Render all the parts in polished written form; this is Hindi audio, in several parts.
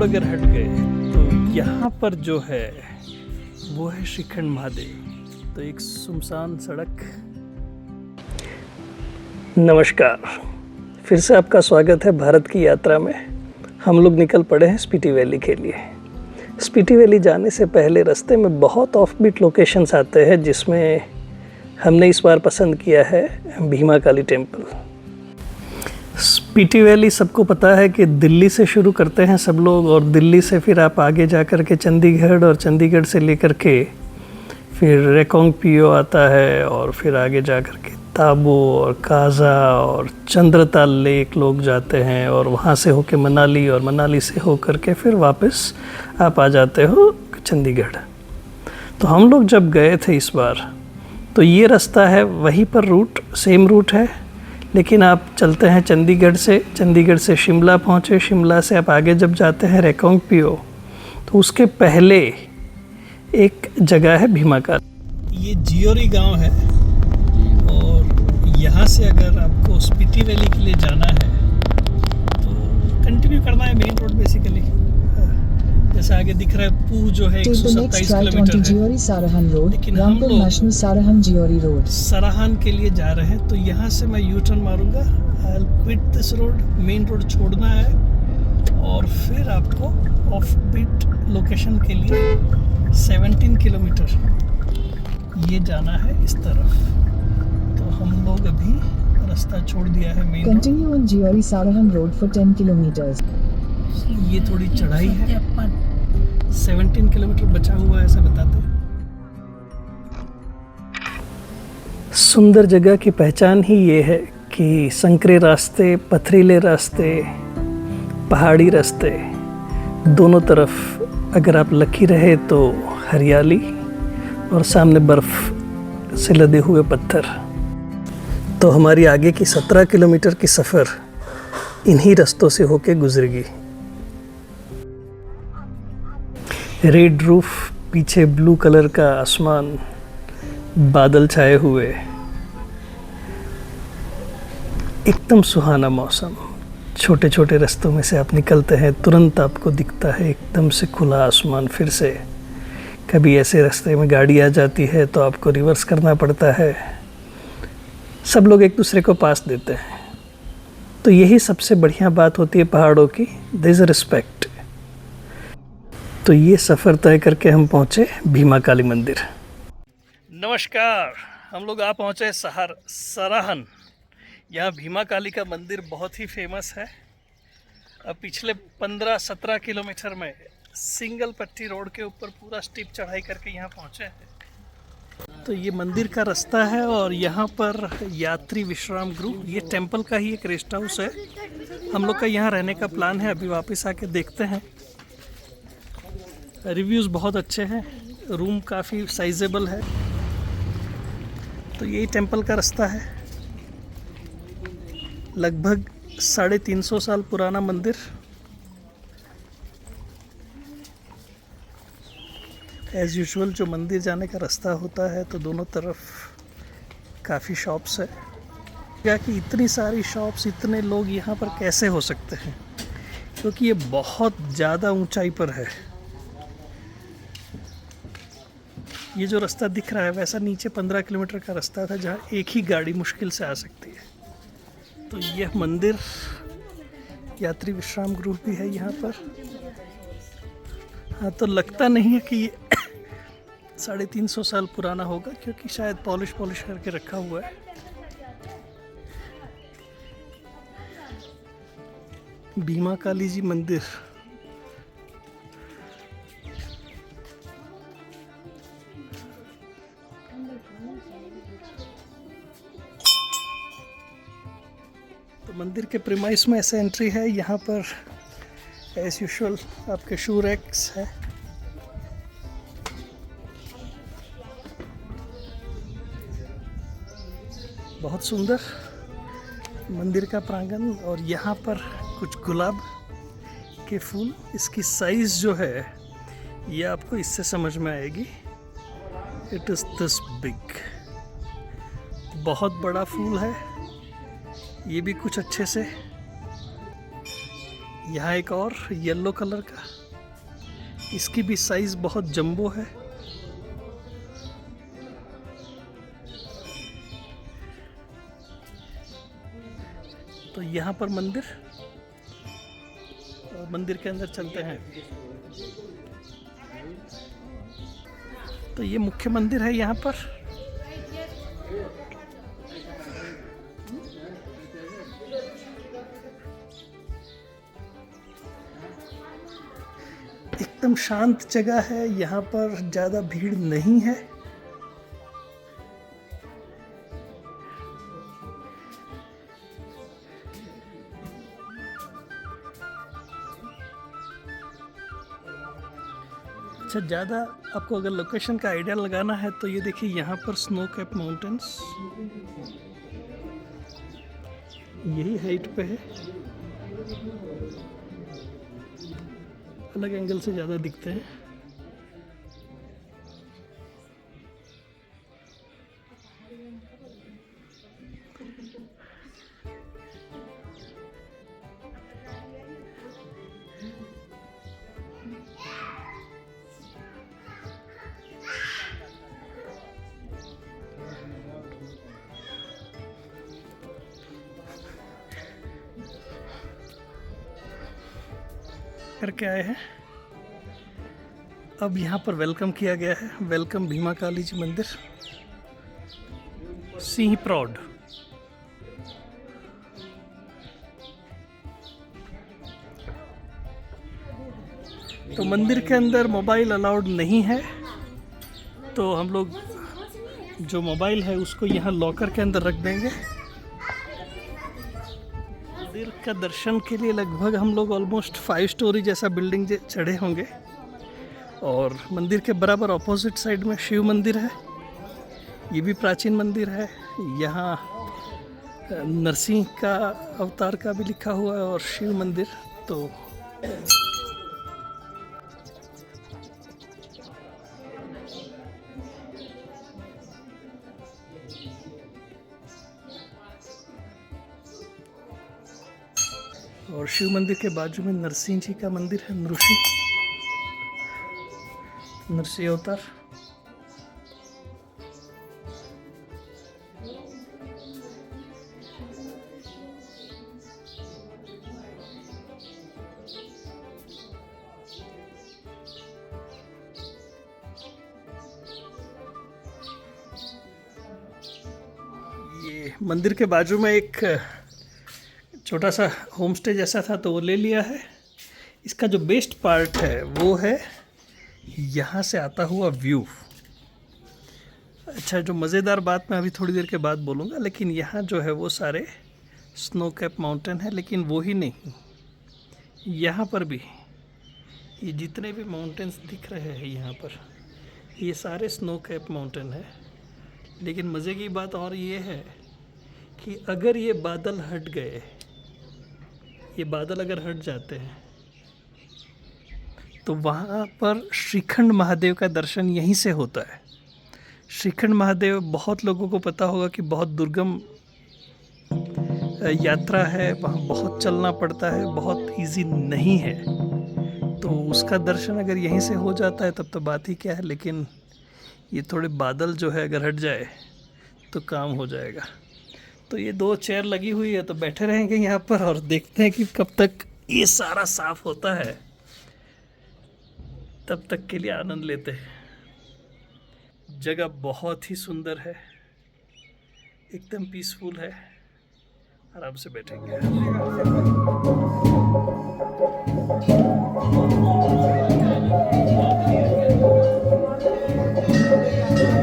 अगर हट गए तो यहाँ पर जो है वो है श्रीखंड महादेव। तो एक सुनसान सड़क। नमस्कार, फिर से आपका स्वागत है भारत की यात्रा में। हम लोग निकल पड़े हैं स्पीति वैली के लिए। स्पीति वैली जाने से पहले रास्ते में बहुत ऑफ बीट लोकेशंस आते हैं, जिसमें हमने इस बार पसंद किया है भीमा काली टेम्पल। स्पीति वैली सबको पता है कि दिल्ली से शुरू करते हैं सब लोग, और दिल्ली से फिर आप आगे जा कर के चंडीगढ़, और चंडीगढ़ से लेकर के फिर रेकोंगपियो आता है, और फिर आगे जा कर के ताबो और काजा और चंद्रताल लेक लोग जाते हैं, और वहाँ से होके मनाली, और मनाली से होकर के फिर वापस आप आ जाते हो चंडीगढ़। तो हम लोग जब गए थे इस बार, तो ये रास्ता है, वहीं पर रूट सेम रूट है, लेकिन आप चलते हैं चंडीगढ़ से शिमला पहुँचे। शिमला से आप आगे जब जाते हैं रेकोंगपियो, तो उसके पहले एक जगह है भीमा काली। ये जियोरी गांव है, और यहाँ से अगर आपको स्पीति वैली के लिए जाना है तो कंटिन्यू करना है मेन रोड बेसिकली। जैसे आगे दिख रहा है पू जो है 127 किलोमीटर है, लेकिन हम लोग सराहन के लिए जा रहे हैं। तो यहाँ से मैं यू टर्न मारूंगा। I will quit this road, main road छोड़ना है, और फिर आपको ऑफ बीट लोकेशन के लिए 17 किलोमीटर ये जाना है इस तरफ। तो हम लोग अभी रास्ता छोड़ दिया है main Continue on Jiori Sarahan Road for 10 kilometers. ये थोड़ी चढ़ाई है, 17 किलोमीटर बचा हुआ है ऐसा बताते हैं। सुंदर जगह की पहचान ही ये है कि संकरे रास्ते, पथरीले रास्ते, पहाड़ी रास्ते, दोनों तरफ अगर आप लकी रहे तो हरियाली, और सामने बर्फ से लदे हुए पत्थर। तो हमारी आगे की 17 किलोमीटर की सफ़र इन्हीं रास्तों से होके गुजरेगी। रेड रूफ, पीछे ब्लू कलर का आसमान, बादल छाए हुए, एकदम सुहाना मौसम। छोटे छोटे रास्तों में से आप निकलते हैं, तुरंत आपको दिखता है एकदम से खुला आसमान। फिर से कभी ऐसे रास्ते में गाड़ी आ जाती है तो आपको रिवर्स करना पड़ता है। सब लोग एक दूसरे को पास देते हैं। तो यही सबसे बढ़िया बात होती है पहाड़ों की, देयर इज रिस्पेक्ट। तो ये सफ़र तय करके हम पहुँचे भीमा काली मंदिर। नमस्कार, हम लोग आ पहुँचे सराहन। यहाँ भीमा काली का मंदिर बहुत ही फेमस है। अब पिछले 15-17 किलोमीटर में सिंगल पट्टी रोड के ऊपर पूरा स्टीप चढ़ाई करके यहाँ पहुँचे हैं। तो ये मंदिर का रास्ता है, और यहाँ पर यात्री विश्राम गृह, ये टेम्पल का ही एक रेस्ट हाउस है। हम लोग का यहाँ रहने का प्लान है, अभी वापस आके देखते हैं। रिव्यूज़ बहुत अच्छे हैं, रूम काफ़ी साइजेबल है। तो यही टेम्पल का रास्ता है। लगभग 350 साल पुराना मंदिर। एज़ यूजुअल जो मंदिर जाने का रास्ता होता है, तो दोनों तरफ काफ़ी शॉप्स है। क्या कि इतनी सारी शॉप्स, इतने लोग यहाँ पर कैसे हो सकते हैं, क्योंकि ये बहुत ज़्यादा ऊंचाई पर है। ये जो रास्ता दिख रहा है, वैसा नीचे 15 किलोमीटर का रास्ता था जहाँ एक ही गाड़ी मुश्किल से आ सकती है। तो यह मंदिर, यात्री विश्राम गृह भी है यहाँ पर। हाँ, तो लगता नहीं है कि ये 350 साल पुराना होगा, क्योंकि शायद पॉलिश करके रखा हुआ है। भीमा काली जी मंदिर। तो मंदिर के प्रीमाइस में ऐसे एंट्री है। यहाँ पर एज यूजुअल आपके शू रैक्स है। बहुत सुंदर मंदिर का प्रांगण, और यहाँ पर कुछ गुलाब के फूल। इसकी साइज़ जो है ये आपको इससे समझ में आएगी। इट इज़ दिस बिग, बहुत बड़ा फूल है। ये भी कुछ अच्छे से यहाँ एक और येलो कलर का, इसकी भी साइज बहुत जंबो है। तो यहाँ पर मंदिर, और मंदिर के अंदर चलते हैं। तो ये मुख्य मंदिर है यहाँ पर। एकदम शांत जगह है, यहाँ पर ज़्यादा भीड़ नहीं है। अच्छा, ज़्यादा आपको अगर लोकेशन का आइडिया लगाना है तो ये देखिए, यहाँ पर स्नो कैप माउंटेन्स यही हाइट पे है। अलग एंगल से ज़्यादा दिखते हैं। करके आए हैं। अब यहाँ पर वेलकम किया गया है। वेलकम भीमा काली जी मंदिर, सिंह प्रौढ़। तो मंदिर के अंदर मोबाइल अलाउड नहीं है, तो हम लोग जो मोबाइल है उसको यहाँ लॉकर के अंदर रख देंगे। मंदिर का दर्शन के लिए लगभग हम लोग ऑलमोस्ट 5 स्टोरी जैसा बिल्डिंग चढ़े होंगे। और मंदिर के बराबर ऑपोजिट साइड में शिव मंदिर है। ये भी प्राचीन मंदिर है। यहाँ नरसिंह का अवतार का भी लिखा हुआ है और शिव मंदिर। तो और शिव मंदिर के बाजू में नरसिंह जी का मंदिर है, नरसिंह अवतार। ये मंदिर के बाजू में एक छोटा सा होम स्टे जैसा था, तो वो ले लिया है। इसका जो बेस्ट पार्ट है वो है यहाँ से आता हुआ व्यू। अच्छा, जो मज़ेदार बात मैं अभी थोड़ी देर के बाद बोलूँगा, लेकिन यहाँ जो है वो सारे स्नो कैप माउंटेन है। लेकिन वो ही नहीं, यहाँ पर भी ये जितने भी माउंटेन्स दिख रहे हैं यहाँ पर, ये सारे स्नो कैप माउंटेन है। लेकिन मज़े की बात और ये है कि अगर ये बादल हट गए, ये बादल अगर हट जाते हैं तो वहाँ पर श्रीखंड महादेव का दर्शन यहीं से होता है। श्रीखंड महादेव बहुत लोगों को पता होगा कि बहुत दुर्गम यात्रा है, वहाँ बहुत चलना पड़ता है, बहुत इजी नहीं है। तो उसका दर्शन अगर यहीं से हो जाता है तब तो बात ही क्या है। लेकिन ये थोड़े बादल जो है अगर हट जाए तो काम हो जाएगा। तो ये 2 चेयर लगी हुई है, तो बैठे रहेंगे यहाँ पर और देखते हैं कि कब तक ये सारा साफ होता है। तब तक के लिए आनंद लेते हैं। जगह बहुत ही सुंदर है, एकदम पीसफुल है। आराम से बैठेंगे।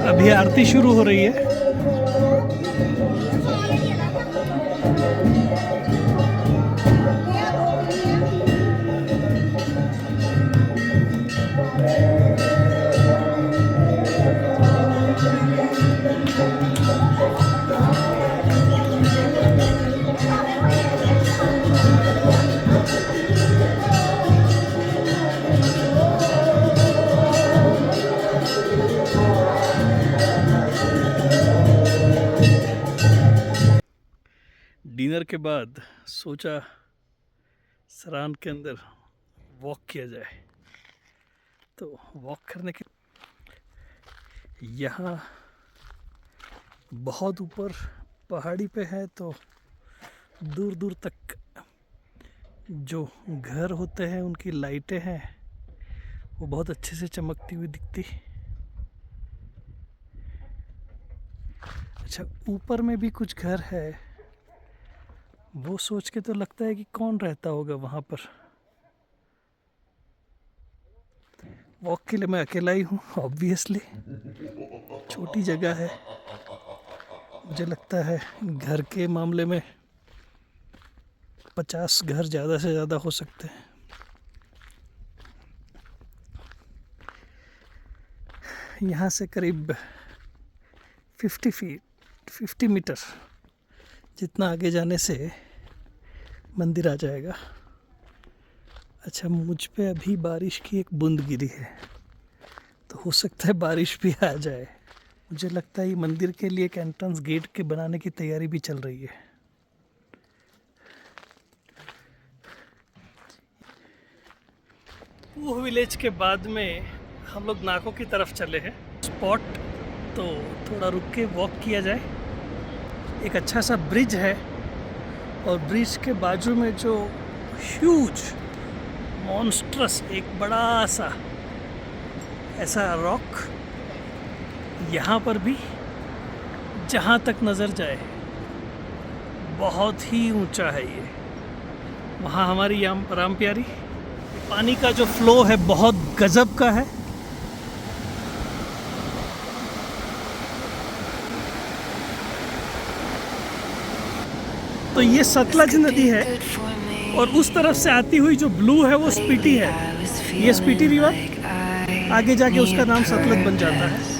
अभी आरती शुरू हो रही है। डिनर के बाद सोचा सरान के अंदर वॉक किया जाए। तो वॉक करने के यहाँ बहुत ऊपर पहाड़ी पे है, तो दूर दूर तक जो घर होते हैं उनकी लाइटें हैं वो बहुत अच्छे से चमकती हुई दिखती। अच्छा, ऊपर में भी कुछ घर है, वो सोच के तो लगता है कि कौन रहता होगा वहाँ पर। वॉक के लिए मैं अकेला ही हूँ ऑब्वियसली, छोटी जगह है। मुझे लगता है घर के मामले में 50 घर ज़्यादा से ज़्यादा हो सकते हैं। यहाँ से करीब 50 मीटर जितना आगे जाने से मंदिर आ जाएगा। अच्छा, मुझ पे अभी बारिश की एक बूंद गिरी है, तो हो सकता है बारिश भी आ जाए। मुझे लगता है ये मंदिर के लिए एक एंट्रेंस गेट के बनाने की तैयारी भी चल रही है। वो विलेज के बाद में हम लोग नाको की तरफ चले हैं स्पॉट, तो थोड़ा रुक के वॉक किया जाए। एक अच्छा सा ब्रिज है और ब्रिज के बाजू में जो ह्यूज मॉन्स्ट्रस एक बड़ा सा ऐसा रॉक, यहाँ पर भी जहाँ तक नज़र जाए बहुत ही ऊंचा है ये। वहाँ हमारी राम प्यारी, पानी का जो फ्लो है बहुत गजब का है। तो ये सतलज नदी है और उस तरफ से आती हुई जो ब्लू है वो स्पीति है। ये स्पीति रिवर आगे जाके उसका नाम सतलज बन जाता है।